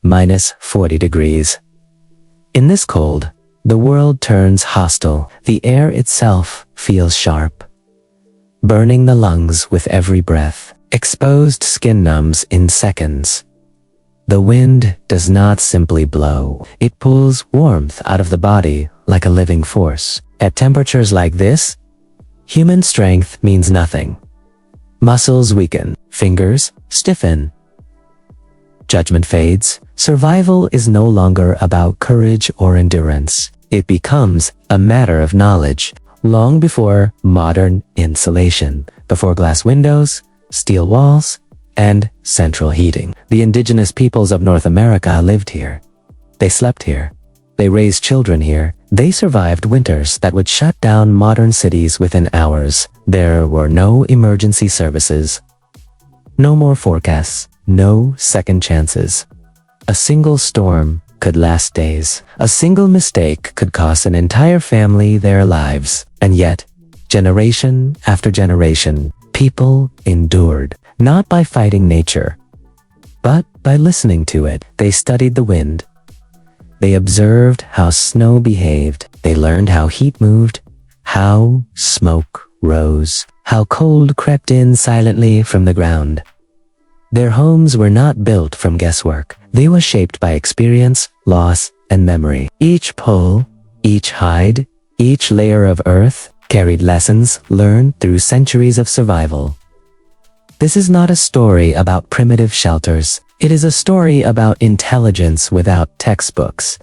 minus 40 degrees. In this cold, the world turns hostile. The air itself feels sharp, burning the lungs with every breath. Exposed skin numbs in seconds. The wind does not simply blow. It pulls warmth out of the body like a living force. At temperatures like this, human strength means nothing. Muscles weaken, fingers stiffen. Judgment fades. Survival is no longer about courage or endurance. It becomes a matter of knowledge. Long before modern insulation, before glass windows, steel walls, and central heating, the indigenous peoples of North America lived here. They slept here. They raised children here. They survived winters that would shut down modern cities within hours. There were no emergency services. No more forecasts. No second chances. A single storm could last days. A single mistake could cost an entire family their lives. And yet, generation after generation, people endured, not by fighting nature, but by listening to it. They studied the wind. They observed how snow behaved. They learned how heat moved, how smoke rose, how cold crept in silently from the ground. Their homes were not built from guesswork. They were shaped by experience, loss, and memory. Each pole, each hide, each layer of earth carried lessons learned through centuries of survival. This is not a story about primitive shelters. It is a story about intelligence without textbooks,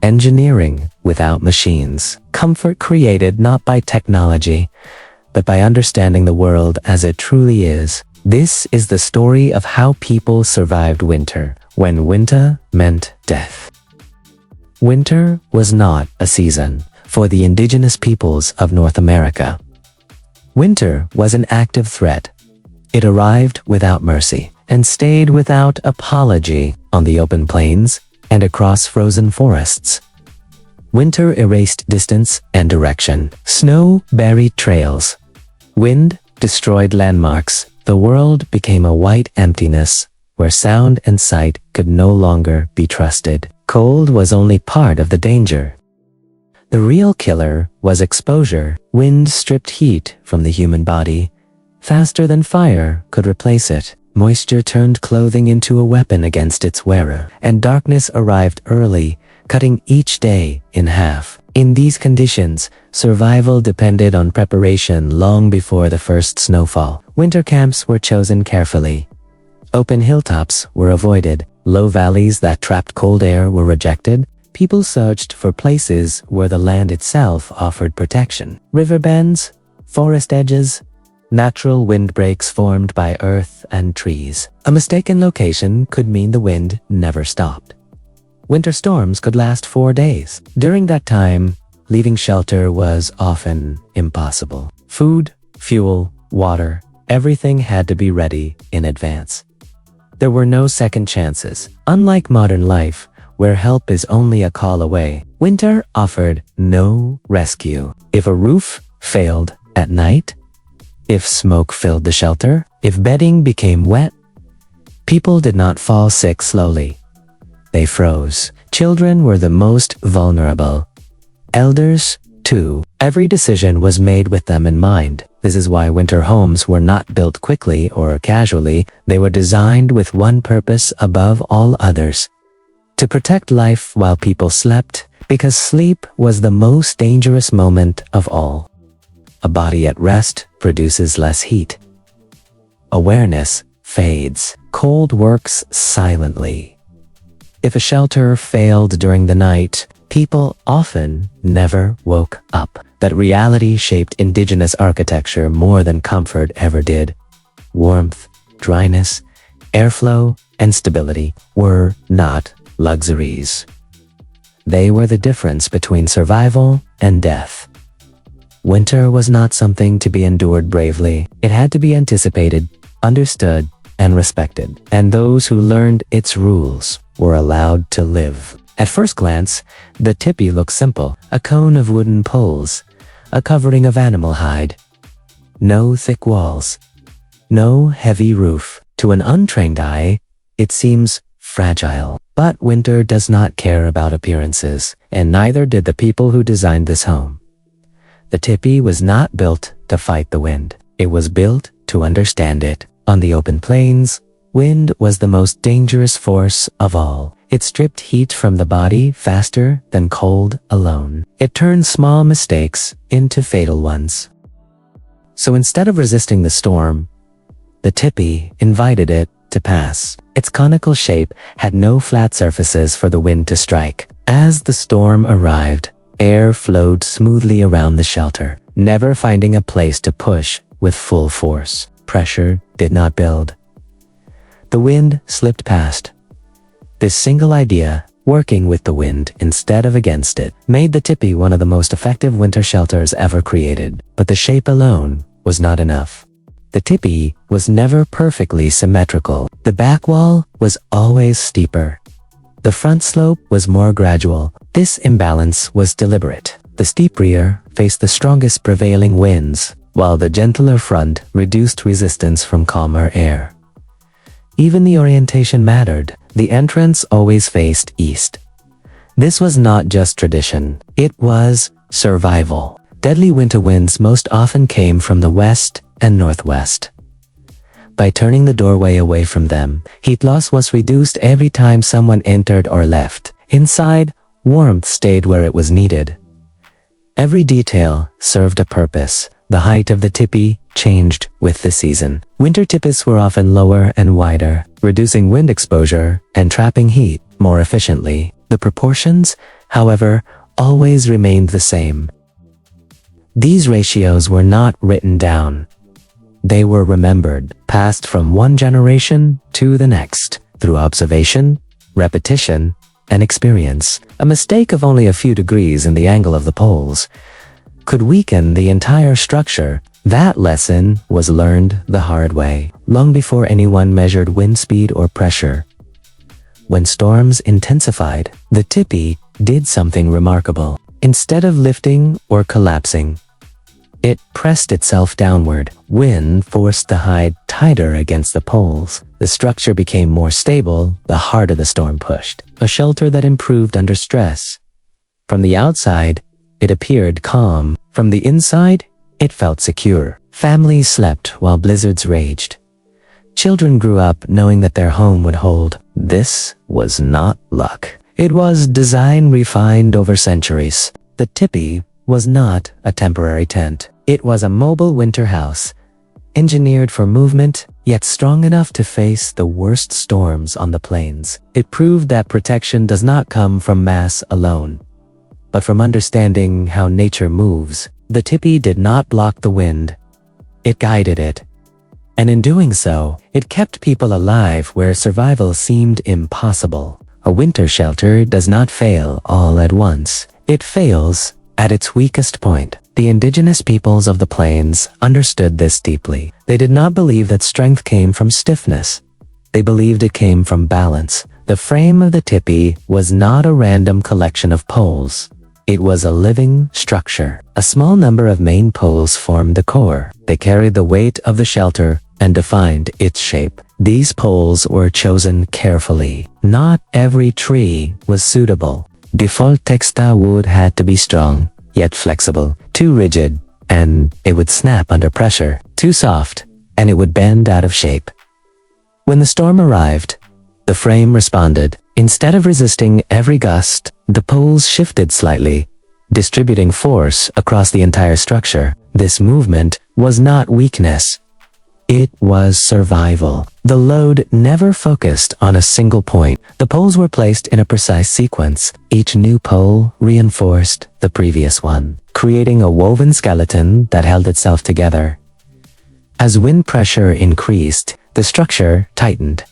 engineering without machines, comfort created not by technology, but by understanding the world as it truly is. This is the story of how people survived winter, when winter meant death. Winter was not a season for the indigenous peoples of North America. Winter was an active threat. It arrived without mercy and stayed without apology on the open plains and across frozen forests. Winter erased distance and direction. Snow buried trails. Wind destroyed landmarks. The world became a white emptiness where sound and sight could no longer be trusted. Cold was only part of the danger. The real killer was exposure. Wind stripped heat from the human body faster than fire could replace it. Moisture turned clothing into a weapon against its wearer, and darkness arrived early, cutting each day in half. In these conditions, survival depended on preparation long before the first snowfall. Winter camps were chosen carefully. Open hilltops were avoided. Low valleys that trapped cold air were rejected. People searched for places where the land itself offered protection. River bends, forest edges, natural windbreaks formed by earth and trees. A mistaken location could mean the wind never stopped. Winter storms could last 4 days. During that time, leaving shelter was often impossible. Food, fuel, water, everything had to be ready in advance. There were no second chances. Unlike modern life, where help is only a call away, winter offered no rescue. If a roof failed at night, if smoke filled the shelter, if bedding became wet, people did not fall sick slowly. They froze. Children were the most vulnerable. Elders, too. Every decision was made with them in mind. This is why winter homes were not built quickly or casually. They were designed with one purpose above all others: to protect life while people slept, because sleep was the most dangerous moment of all. A body at rest produces less heat. Awareness fades. Cold works silently. If a shelter failed during the night, people often never woke up. That reality shaped indigenous architecture more than comfort ever did. Warmth, dryness, airflow, and stability were not luxuries. They were the difference between survival and death. Winter was not something to be endured bravely. It had to be anticipated, understood, and respected. And those who learned its rules were allowed to live. At first glance, the tipi looks simple: a cone of wooden poles, a covering of animal hide. No thick walls, no heavy roof. To an untrained eye, it seems fragile. But winter does not care about appearances, and neither did the people who designed this home. The tipi was not built to fight the wind. It was built to understand it. On the open plains, wind was the most dangerous force of all. It stripped heat from the body faster than cold alone. It turned small mistakes into fatal ones. So instead of resisting the storm, the tipi invited it to pass. Its conical shape had no flat surfaces for the wind to strike. As the storm arrived, air flowed smoothly around the shelter, never finding a place to push with full force. Pressure did not build. The wind slipped past. This single idea, working with the wind instead of against it, made the tipi one of the most effective winter shelters ever created. But the shape alone was not enough. The tipi was never perfectly symmetrical. The back wall was always steeper. The front slope was more gradual. This imbalance was deliberate. The steep rear faced the strongest prevailing winds, while the gentler front reduced resistance from calmer air. Even the orientation mattered. The entrance always faced east. This was not just tradition, it was survival. Deadly winter winds most often came from the west and northwest. By turning the doorway away from them, heat loss was reduced every time someone entered or left. Inside, warmth stayed where it was needed. Every detail served a purpose. The height of the tipi changed with the season. Winter tipis were often lower and wider, reducing wind exposure and trapping heat more efficiently. The proportions, however, always remained the same. These ratios were not written down. They were remembered, passed from one generation to the next, through observation, repetition, and experience. A mistake of only a few degrees in the angle of the poles could weaken the entire structure. That lesson was learned the hard way, long before anyone measured wind speed or pressure. When storms intensified, the tipi did something remarkable. Instead of lifting or collapsing, it pressed itself downward. Wind forced the hide tighter against the poles. The structure became more stable the harder the storm pushed. A shelter that improved under stress. From the outside, it appeared calm. From the inside, it felt secure. Families slept while blizzards raged. Children grew up knowing that their home would hold. This was not luck. It was design refined over centuries. The tipi was not a temporary tent. It was a mobile winter house, engineered for movement, yet strong enough to face the worst storms on the plains. It proved that protection does not come from mass alone, but from understanding how nature moves. The tipi did not block the wind. It guided it. And in doing so, it kept people alive where survival seemed impossible. A winter shelter does not fail all at once. It fails at its weakest point. The indigenous peoples of the plains understood this deeply. They did not believe that strength came from stiffness. They believed it came from balance. The frame of the tipi was not a random collection of poles. It was a living structure. A small number of main poles formed the core. They carried the weight of the shelter and defined its shape. These poles were chosen carefully. Not every tree was suitable. Default textile wood had to be strong, yet flexible. Too rigid, and it would snap under pressure. Too soft, and it would bend out of shape. When the storm arrived, the frame responded. Instead of resisting every gust, the poles shifted slightly, distributing force across the entire structure. This movement was not weakness. It was survival. The load never focused on a single point. The poles were placed in a precise sequence. Each new pole reinforced the previous one, creating a woven skeleton that held itself together. As wind pressure increased, the structure tightened.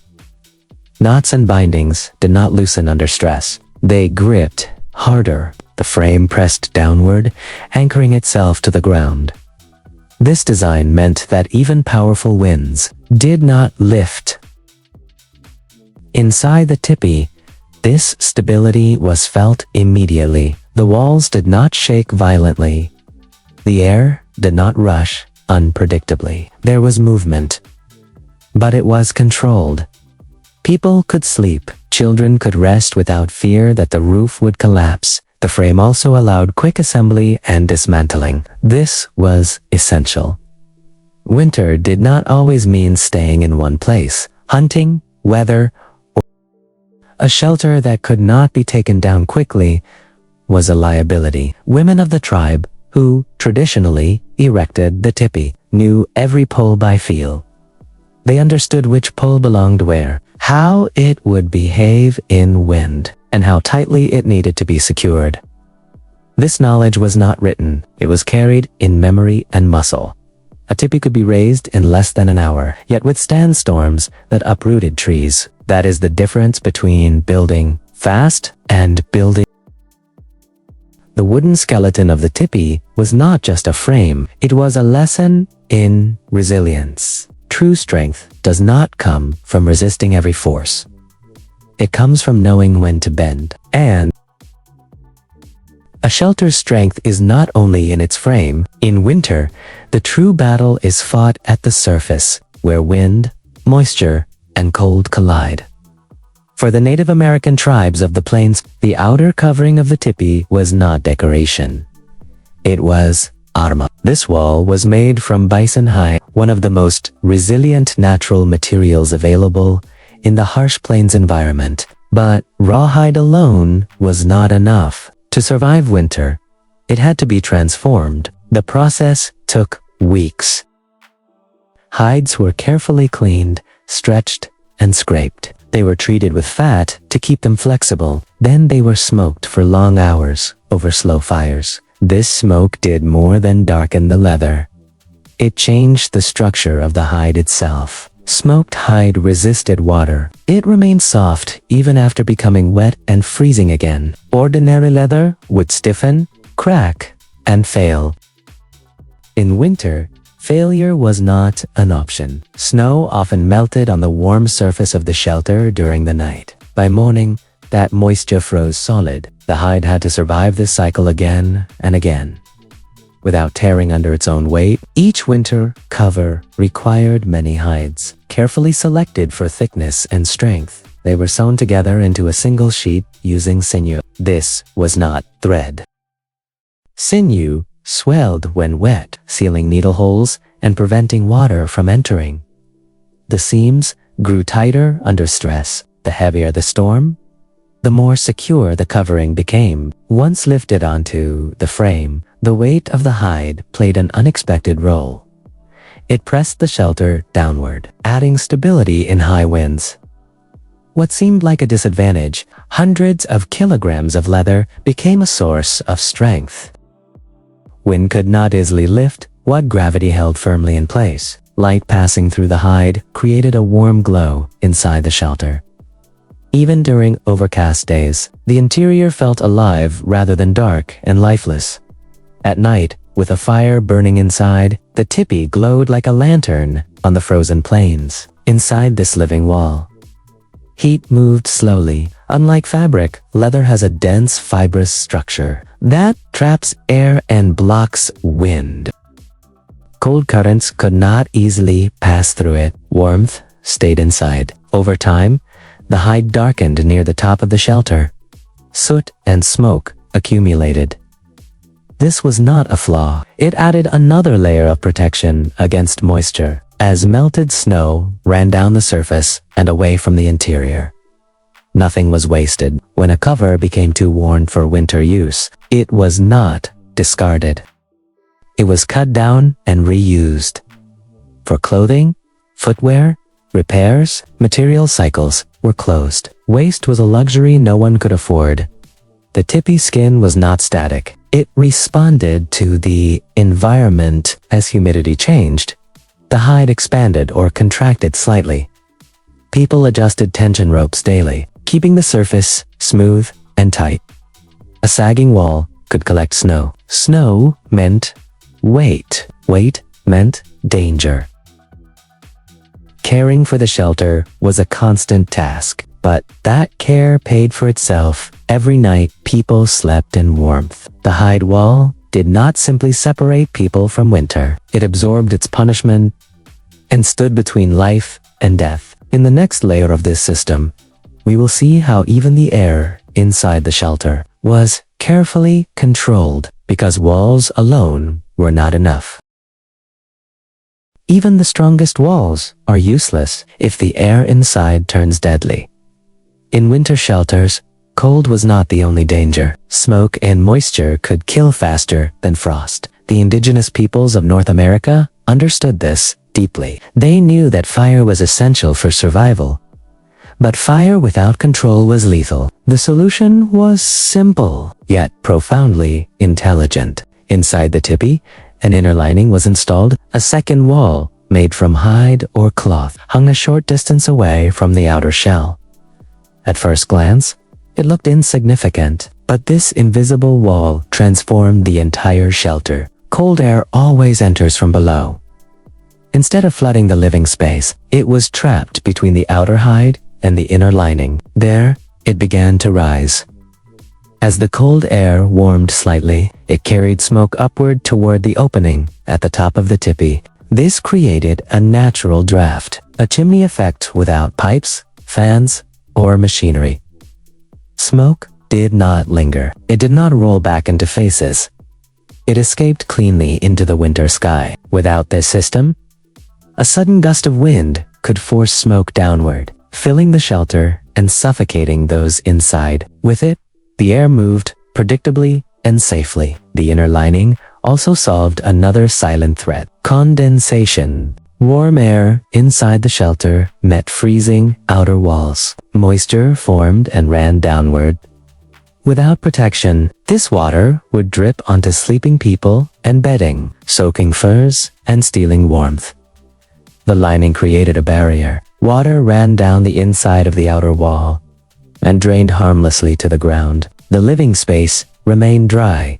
Knots and bindings did not loosen under stress. They gripped harder. The frame pressed downward, anchoring itself to the ground. This design meant that even powerful winds did not lift. Inside the tipi, this stability was felt immediately. The walls did not shake violently. The air did not rush unpredictably. There was movement, but it was controlled. People could sleep, children could rest without fear that the roof would collapse. The frame also allowed quick assembly and dismantling. This was essential. Winter did not always mean staying in one place. Hunting, weather, or a shelter that could not be taken down quickly was a liability. Women of the tribe, who traditionally erected the tipi, knew every pole by feel. They understood which pole belonged where, how it would behave in wind, and how tightly it needed to be secured. This knowledge was not written, it was carried in memory and muscle. A tipi could be raised in less than an hour, yet withstand storms that uprooted trees. That is the difference between building fast and building. The wooden skeleton of the tipi was not just a frame, it was a lesson in resilience. True strength does not come from resisting every force. It comes from knowing when to bend. And a shelter's strength is not only in its frame. In winter, the true battle is fought at the surface, where wind, moisture, and cold collide. For the Native American tribes of the plains, the outer covering of the tipi was not decoration. It was arma. This wall was made from bison hide, one of the most resilient natural materials available in the harsh plains environment. But rawhide alone was not enough. To survive winter, it had to be transformed. The process took weeks. Hides were carefully cleaned, stretched, and scraped. They were treated with fat to keep them flexible. Then they were smoked for long hours over slow fires. This smoke did more than darken the leather. It changed the structure of the hide itself. Smoked hide resisted water. It remained soft even after becoming wet and freezing again. Ordinary leather would stiffen, crack, and fail. In winter, failure was not an option. Snow often melted on the warm surface of the shelter during the night. By morning, that moisture froze solid. The hide had to survive this cycle again and again. Without tearing under its own weight, each winter cover required many hides, carefully selected for thickness and strength. They were sewn together into a single sheet using sinew. This was not thread. Sinew swelled when wet, sealing needle holes and preventing water from entering. The seams grew tighter under stress. The heavier the storm, the more secure the covering became. Once lifted onto the frame, the weight of the hide played an unexpected role. It pressed the shelter downward, adding stability in high winds. What seemed like a disadvantage, hundreds of kilograms of leather became a source of strength. Wind could not easily lift what gravity held firmly in place. Light passing through the hide created a warm glow inside the shelter. Even during overcast days, the interior felt alive rather than dark and lifeless. At night, with a fire burning inside, the tipi glowed like a lantern on the frozen plains. Inside this living wall, heat moved slowly. Unlike fabric, leather has a dense, fibrous structure that traps air and blocks wind. Cold currents could not easily pass through it. Warmth stayed inside. Over time, the hide darkened near the top of the shelter. Soot and smoke accumulated. This was not a flaw. It added another layer of protection against moisture, as melted snow ran down the surface and away from the interior. Nothing was wasted. When a cover became too worn for winter use, it was not discarded. It was cut down and reused. For clothing, footwear, repairs, material cycles were closed. Waste was a luxury no one could afford. The tipi skin was not static. It responded to the environment. As humidity changed, the hide expanded or contracted slightly. People adjusted tension ropes daily, keeping the surface smooth and tight. A sagging wall could collect snow. Snow meant weight. Weight meant danger. Caring for the shelter was a constant task, but that care paid for itself. Every night, people slept in warmth. The hide wall did not simply separate people from winter. It absorbed its punishment and stood between life and death. In the next layer of this system, we will see how even the air inside the shelter was carefully controlled because walls alone were not enough. Even the strongest walls are useless if the air inside turns deadly. In winter shelters, cold was not the only danger. Smoke and moisture could kill faster than frost. The indigenous peoples of North America understood this deeply. They knew that fire was essential for survival. But fire without control was lethal. The solution was simple, yet profoundly intelligent. Inside the tipi, an inner lining was installed. A second wall, made from hide or cloth, hung a short distance away from the outer shell. At first glance, it looked insignificant, but this invisible wall transformed the entire shelter. Cold air always enters from below. Instead of flooding the living space, it was trapped between the outer hide and the inner lining. There, it began to rise. As the cold air warmed slightly, it carried smoke upward toward the opening at the top of the tipi. This created a natural draft, a chimney effect without pipes, fans, or machinery. Smoke did not linger. It did not roll back into faces. It escaped cleanly into the winter sky. Without this system, a sudden gust of wind could force smoke downward, filling the shelter and suffocating those inside. With it, the air moved predictably and safely. The inner lining also solved another silent threat: condensation. Warm air inside the shelter met freezing outer walls. Moisture formed and ran downward. Without protection, this water would drip onto sleeping people and bedding, soaking furs and stealing warmth. The lining created a barrier. Water ran down the inside of the outer wall and drained harmlessly to the ground. The living space remained dry.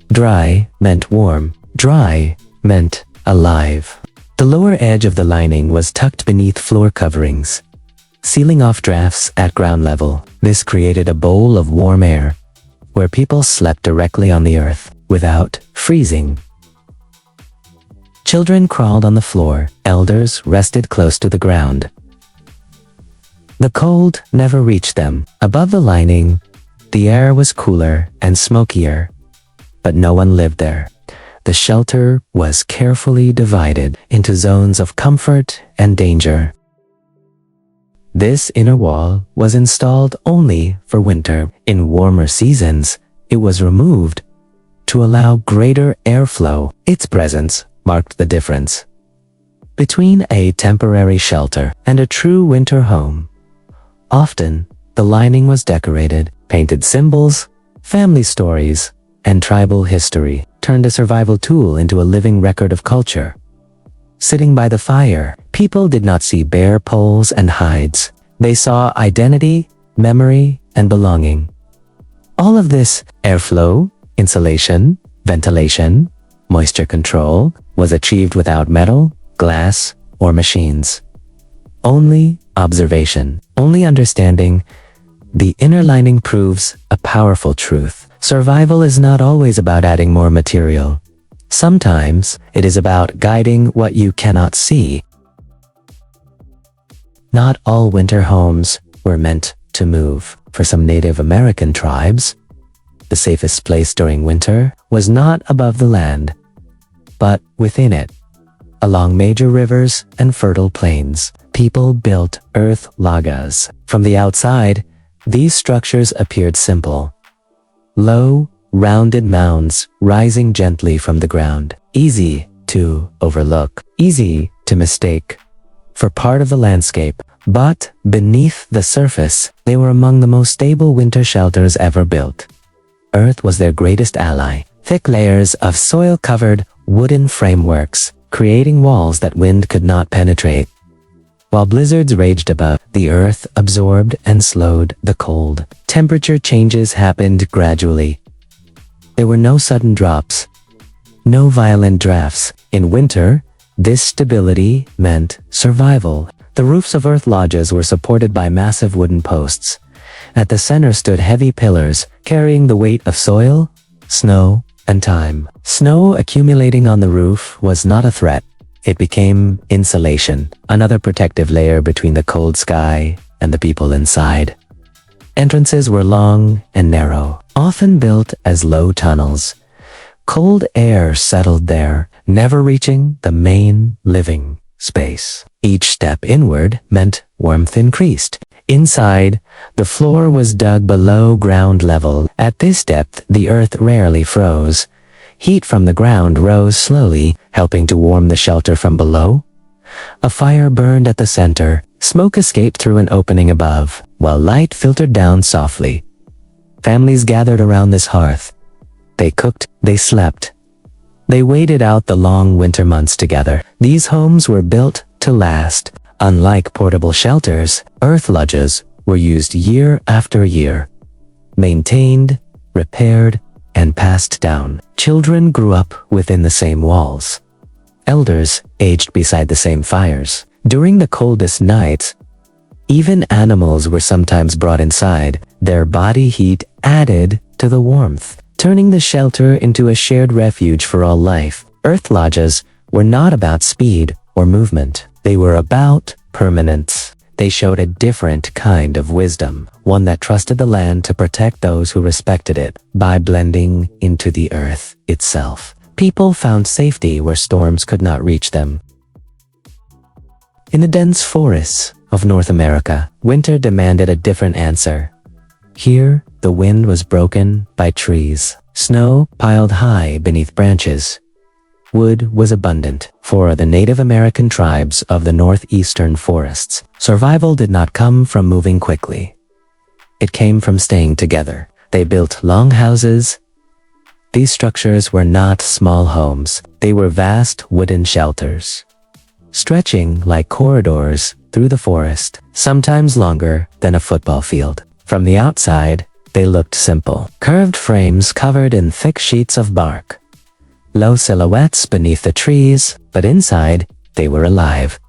Dry meant warm. Dry meant alive. The lower edge of the lining was tucked beneath floor coverings, sealing off drafts at ground level. This created a bowl of warm air, where people slept directly on the earth, without freezing. Children crawled on the floor. Elders rested close to the ground. The cold never reached them. Above the lining, the air was cooler and smokier, but no one lived there. The shelter was carefully divided into zones of comfort and danger. This inner wall was installed only for winter. In warmer seasons, it was removed to allow greater airflow. Its presence marked the difference between a temporary shelter and a true winter home. Often, the lining was decorated, painted symbols, family stories, and tribal history turned a survival tool into a living record of culture. Sitting by the fire, people did not see bare poles and hides. They saw identity, memory, and belonging. All of this airflow, insulation, ventilation, moisture control was achieved without metal, glass, or machines. Only observation, only understanding. The inner lining proves a powerful truth. Survival is not always about adding more material. Sometimes it is about guiding what you cannot see. Not all winter homes were meant to move. For some Native American tribes, the safest place during winter was not above the land, but within it. Along major rivers and fertile plains, people built earth lagas. From the outside, these structures appeared simple. Low, rounded mounds rising gently from the ground, easy to overlook, easy to mistake for part of the landscape. But beneath the surface, they were among the most stable winter shelters ever built. Earth was their greatest ally. Thick layers of soil-covered wooden frameworks, creating walls that wind could not penetrate. While blizzards raged above, the earth absorbed and slowed the cold. Temperature changes happened gradually. There were no sudden drops, no violent drafts. In winter, this stability meant survival. The roofs of earth lodges were supported by massive wooden posts. At the center stood heavy pillars, carrying the weight of soil, snow, and time. Snow accumulating on the roof was not a threat. It became insulation, another protective layer between the cold sky and the people inside. Entrances were long and narrow, often built as low tunnels. Cold air settled there, never reaching the main living space. Each step inward meant warmth increased. Inside, the floor was dug below ground level. At this depth, the earth rarely froze. Heat from the ground rose slowly, helping to warm the shelter from below. A fire burned at the center. Smoke escaped through an opening above, while light filtered down softly. Families gathered around this hearth. They cooked, they slept. They waited out the long winter months together. These homes were built to last. Unlike portable shelters, earth lodges were used year after year. Maintained, repaired, and passed down. Children grew up within the same walls. Elders aged beside the same fires. During the coldest nights, even animals were sometimes brought inside. Their body heat added to the warmth, turning the shelter into a shared refuge for all life. Earth lodges were not about speed or movement. They were about permanence. They showed a different kind of wisdom, one that trusted the land to protect those who respected it by blending into the earth itself. People found safety where storms could not reach them. In the dense forests of North America, winter demanded a different answer. Here, the wind was broken by trees. Snow piled high beneath branches. Wood was abundant. For the Native American tribes of the northeastern forests, survival did not come from moving quickly. It came from staying together. They built longhouses. These structures were not small homes. They were vast wooden shelters, stretching like corridors through the forest, sometimes longer than a football field. From the outside, they looked simple. Curved frames covered in thick sheets of bark. Low silhouettes beneath the trees, but inside, they were alive.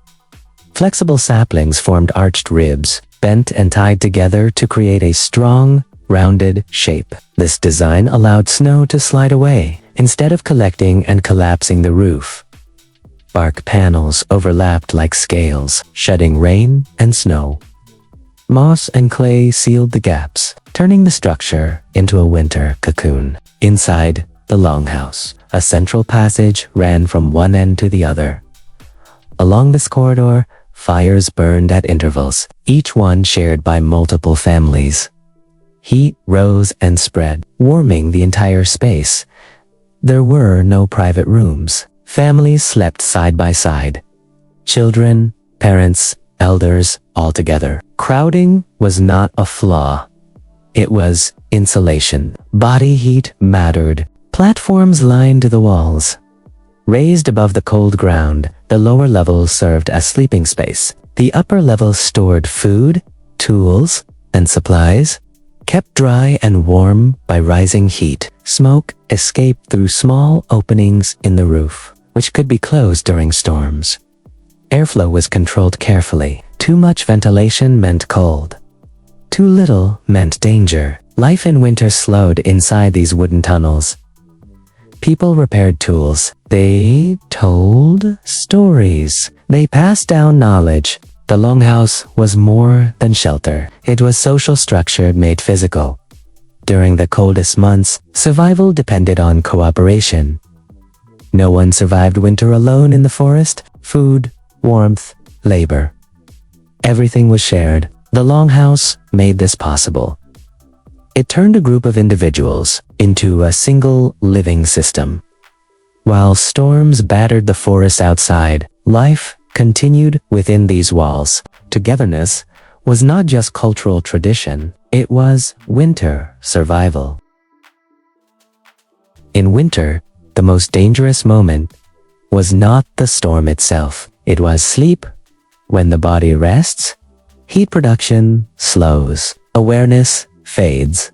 Flexible saplings formed arched ribs, bent and tied together to create a strong, rounded shape. This design allowed snow to slide away, instead of collecting and collapsing the roof. Bark panels overlapped like scales, shedding rain and snow. Moss and clay sealed the gaps, turning the structure into a winter cocoon. Inside the longhouse, a central passage ran from one end to the other. Along this corridor, fires burned at intervals, each one shared by multiple families. Heat rose and spread, warming the entire space. There were no private rooms. Families slept side by side. Children, parents, elders, all together. Crowding was not a flaw. It was insulation. Body heat mattered. Platforms lined the walls. Raised above the cold ground, the lower levels served as sleeping space. The upper levels stored food, tools, and supplies. Kept dry and warm by rising heat. Smoke escaped through small openings in the roof, which could be closed during storms. Airflow was controlled carefully. Too much ventilation meant cold. Too little meant danger. Life in winter slowed inside these wooden tunnels. People repaired tools. They told stories. They passed down knowledge. The longhouse was more than shelter. It was social structure made physical. During the coldest months, survival depended on cooperation. No one survived winter alone in the forest. Food, warmth, labor. Everything was shared. The longhouse made this possible. It turned a group of individuals into a single living system. While storms battered the forest outside, life continued within these walls. Togetherness was not just cultural tradition, it was winter survival. In winter, the most dangerous moment was not the storm itself. It was sleep. When the body rests, heat production slows. Awareness fades.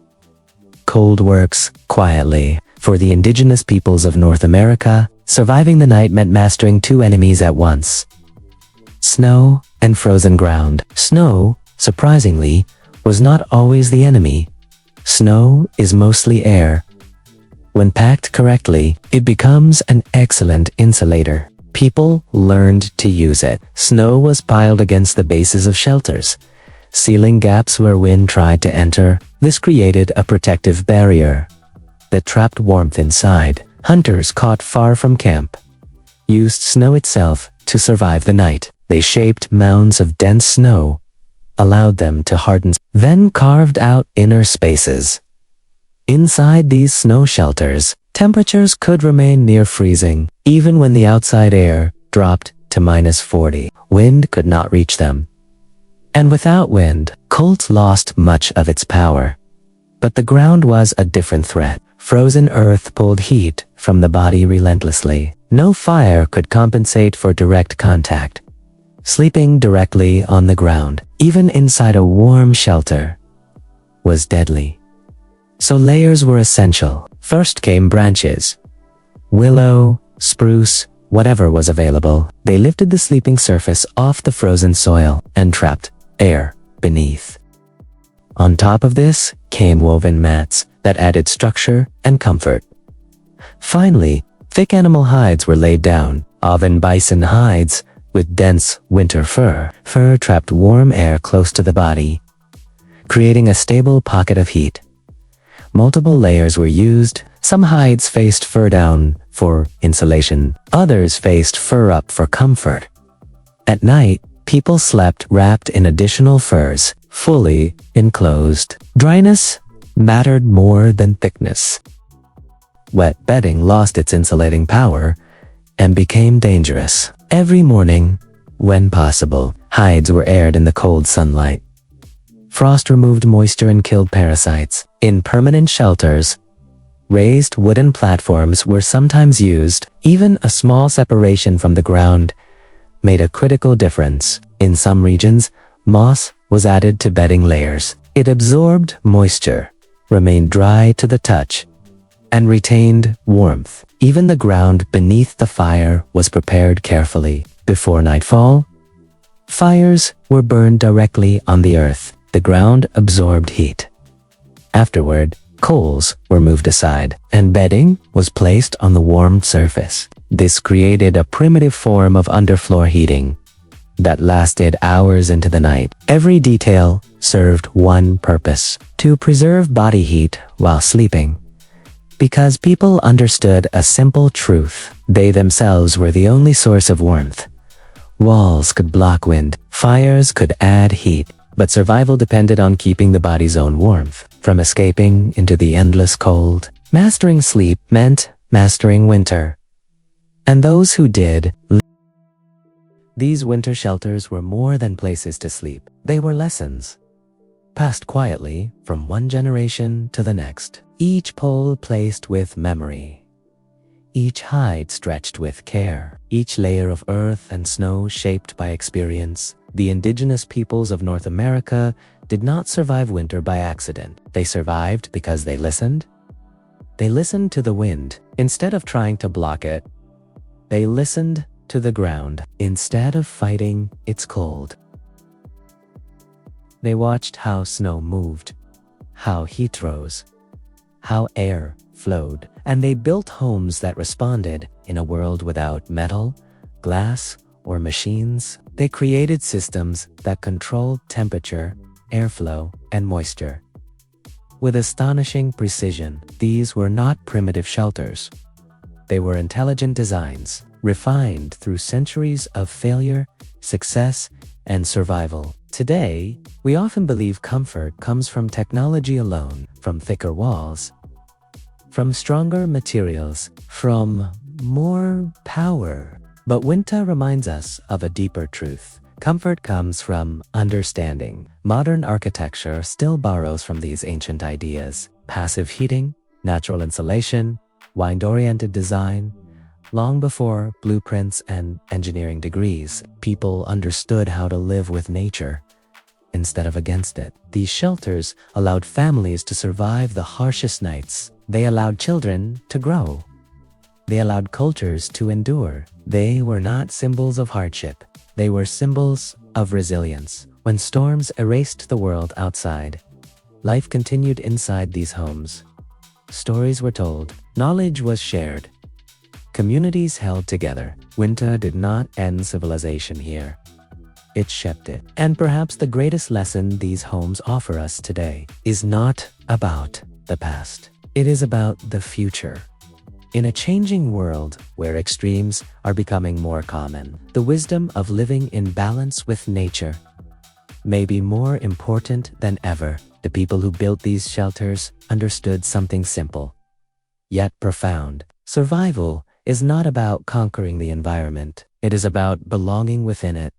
Cold works quietly. For the indigenous peoples of North America, surviving the night meant mastering two enemies at once: snow and frozen ground. Snow, surprisingly, was not always the enemy. Snow is mostly air. When packed correctly, it becomes an excellent insulator. People learned to use it. Snow was piled against the bases of shelters, sealing gaps where wind tried to enter. This created a protective barrier that trapped warmth inside. Hunters caught far from camp used snow itself to survive the night. They shaped mounds of dense snow, allowed them to harden, then carved out inner spaces. Inside these snow shelters, temperatures could remain near freezing. Even when the outside air dropped to -40, wind could not reach them. And without wind, cold lost much of its power. But the ground was a different threat. Frozen earth pulled heat from the body relentlessly. No fire could compensate for direct contact. Sleeping directly on the ground, even inside a warm shelter, was deadly. So layers were essential. First came branches. Willow, spruce, whatever was available. They lifted the sleeping surface off the frozen soil and trapped air beneath. On top of this came woven mats that added structure and comfort. Finally, thick animal hides were laid down, often bison hides with dense winter fur. Fur trapped warm air close to the body, creating a stable pocket of heat. Multiple layers were used. Some hides faced fur down for insulation, others faced fur up for comfort. At night, people slept wrapped in additional furs, fully enclosed. Dryness mattered more than thickness. Wet bedding lost its insulating power and became dangerous. Every morning, when possible, hides were aired in the cold sunlight. Frost removed moisture and killed parasites. In permanent shelters, raised wooden platforms were sometimes used. Even a small separation from the ground made a critical difference. In some regions, moss was added to bedding layers. It absorbed moisture, remained dry to the touch, and retained warmth. Even the ground beneath the fire was prepared carefully. Before nightfall, fires were burned directly on the earth. The ground absorbed heat. Afterward, coals were moved aside, and bedding was placed on the warmed surface. This created a primitive form of underfloor heating that lasted hours into the night. Every detail served one purpose: to preserve body heat while sleeping. Because people understood a simple truth: they themselves were the only source of warmth. Walls could block wind, fires could add heat, but survival depended on keeping the body's own warmth from escaping into the endless cold. Mastering sleep meant mastering winter. And those who did. These winter shelters were more than places to sleep. They were lessons, passed quietly from one generation to the next. Each pole placed with memory. Each hide stretched with care. Each layer of earth and snow shaped by experience. The indigenous peoples of North America did not survive winter by accident. They survived because they listened. They listened to the wind. Instead of trying to block it, they listened to the ground. Instead of fighting its cold, they watched how snow moved, how heat rose, how air flowed, and they built homes that responded. In a world without metal, glass, or machines, they created systems that controlled temperature, airflow, and moisture. With astonishing precision, these were not primitive shelters. They were intelligent designs, refined through centuries of failure, success, and survival. Today, we often believe comfort comes from technology alone, from thicker walls, from stronger materials, from more power. But winter reminds us of a deeper truth. Comfort comes from understanding. Modern architecture still borrows from these ancient ideas. Passive heating, natural insulation, wind-oriented design. Long before blueprints and engineering degrees, people understood how to live with nature instead of against it. These shelters allowed families to survive the harshest nights. They allowed children to grow. They allowed cultures to endure. They were not symbols of hardship. They were symbols of resilience. When storms erased the world outside, life continued inside these homes. Stories were told, knowledge was shared, Communities held together. Winter did not end civilization here. It shaped it. And perhaps the greatest lesson these homes offer us today is not about the past. It is about the future. In a changing world where extremes are becoming more common, the wisdom of living in balance with nature may be more important than ever. The people who built these shelters understood something simple, yet profound. Survival is not about conquering the environment. It is about belonging within it.